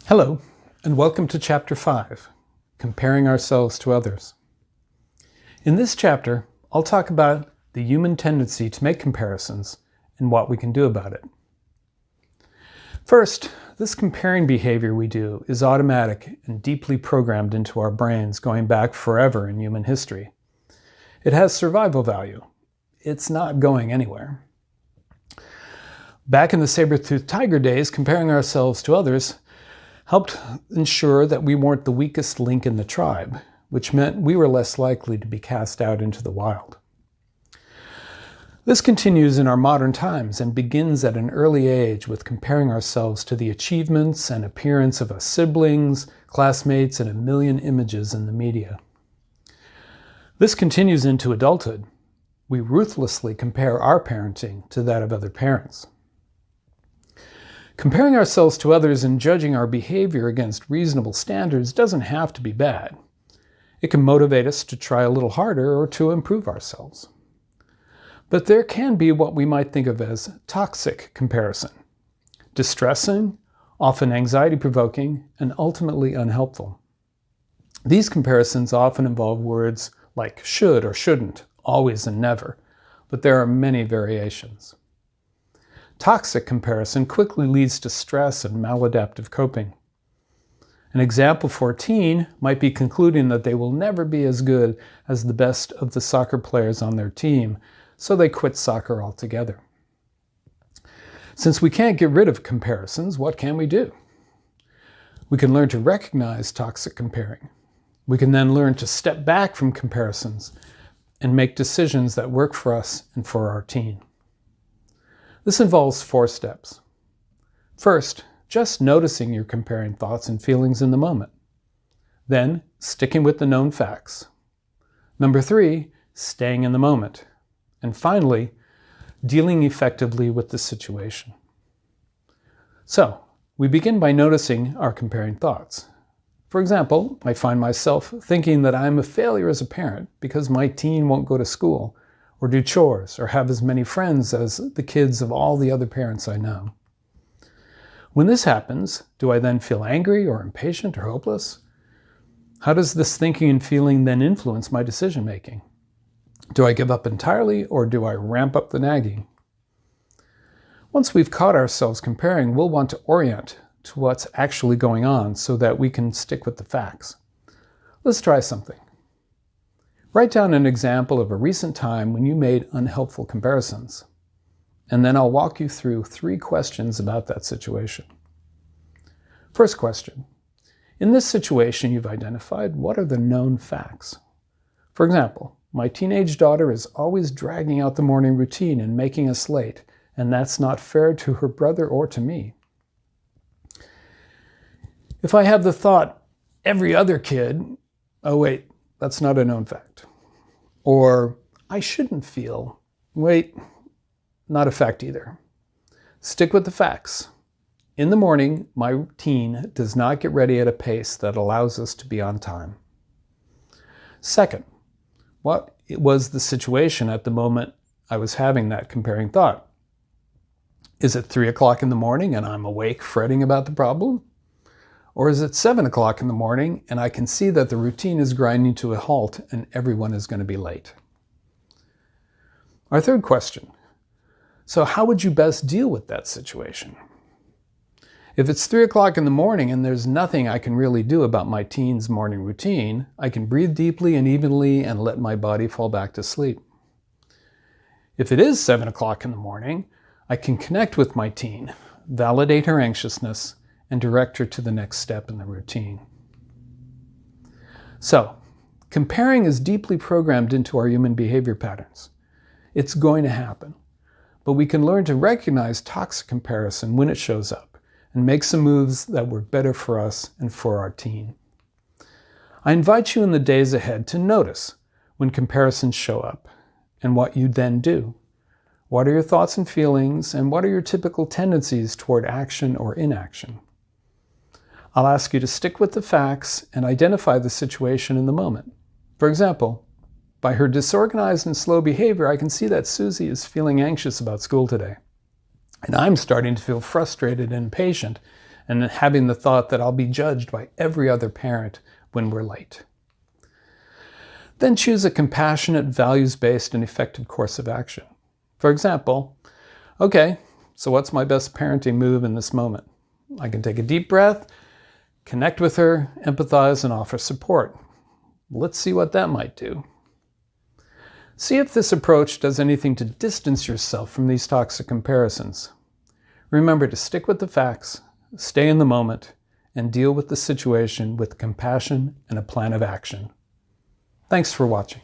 Hello, and welcome to Chapter 5, Comparing Ourselves to Others. In this chapter, I'll talk about the human tendency to make comparisons and what we can do about it. First, this comparing behavior we do is automatic and deeply programmed into our brains going back forever in human history. It has survival value. It's not going anywhere. Back in the saber-toothed tiger days, comparing ourselves to others helped ensure that we weren't the weakest link in the tribe, which meant we were less likely to be cast out into the wild. This continues in our modern times and begins at an early age with comparing ourselves to the achievements and appearance of our siblings, classmates, and a million images in the media. This continues into adulthood. We ruthlessly compare our parenting to that of other parents. Comparing ourselves to others and judging our behavior against reasonable standards doesn't have to be bad. It can motivate us to try a little harder or to improve ourselves. But there can be what we might think of as toxic comparison. Distressing, often anxiety-provoking, and ultimately unhelpful. These comparisons often involve words like should or shouldn't, always and never, but there are many variations. Toxic comparison quickly leads to stress and maladaptive coping. An example for a teen might be concluding that they will never be as good as the best of the soccer players on their team, so they quit soccer altogether. Since we can't get rid of comparisons, what can we do? We can learn to recognize toxic comparing. We can then learn to step back from comparisons and make decisions that work for us and for our teen. This involves 4 steps. First, just noticing your comparing thoughts and feelings in the moment. Then, sticking with the known facts. Number 3, staying in the moment. And finally, dealing effectively with the situation. So, we begin by noticing our comparing thoughts. For example, I find myself thinking that I'm a failure as a parent because my teen won't go to school, or do chores, or have as many friends as the kids of all the other parents I know. When this happens, do I then feel angry or impatient or hopeless? How does this thinking and feeling then influence my decision making? Do I give up entirely, or do I ramp up the nagging? Once we've caught ourselves comparing, we'll want to orient to what's actually going on so that we can stick with the facts. Let's try something. Write down an example of a recent time when you made unhelpful comparisons, and then I'll walk you through 3 questions about that situation. First question. In this situation you've identified, what are the known facts? For example, my teenage daughter is always dragging out the morning routine and making us late, and that's not fair to her brother or to me. If I have the thought, every other kid, oh wait, that's not a known fact. Or, I shouldn't feel, wait, not a fact either. Stick with the facts. In the morning, my teen does not get ready at a pace that allows us to be on time. Second, what was the situation at the moment I was having that comparing thought? Is it 3 o'clock in the morning and I'm awake fretting about the problem? Or is it 7 o'clock in the morning and I can see that the routine is grinding to a halt and everyone is going to be late? Our third question. So how would you best deal with that situation? If it's 3 o'clock in the morning and there's nothing I can really do about my teen's morning routine, I can breathe deeply and evenly and let my body fall back to sleep. If it is 7 o'clock in the morning, I can connect with my teen, validate her anxiousness, and direct her to the next step in the routine. So, comparing is deeply programmed into our human behavior patterns. It's going to happen, but we can learn to recognize toxic comparison when it shows up and make some moves that work better for us and for our teen. I invite you in the days ahead to notice when comparisons show up and what you then do. What are your thoughts and feelings, and what are your typical tendencies toward action or inaction? I'll ask you to stick with the facts and identify the situation in the moment. For example, by her disorganized and slow behavior, I can see that Susie is feeling anxious about school today. And I'm starting to feel frustrated and impatient and having the thought that I'll be judged by every other parent when we're late. Then choose a compassionate, values-based, and effective course of action. For example, okay, so what's my best parenting move in this moment? I can take a deep breath, connect with her, empathize, and offer support. Let's see what that might do. See if this approach does anything to distance yourself from these toxic comparisons. Remember to stick with the facts, stay in the moment, and deal with the situation with compassion and a plan of action. Thanks for watching.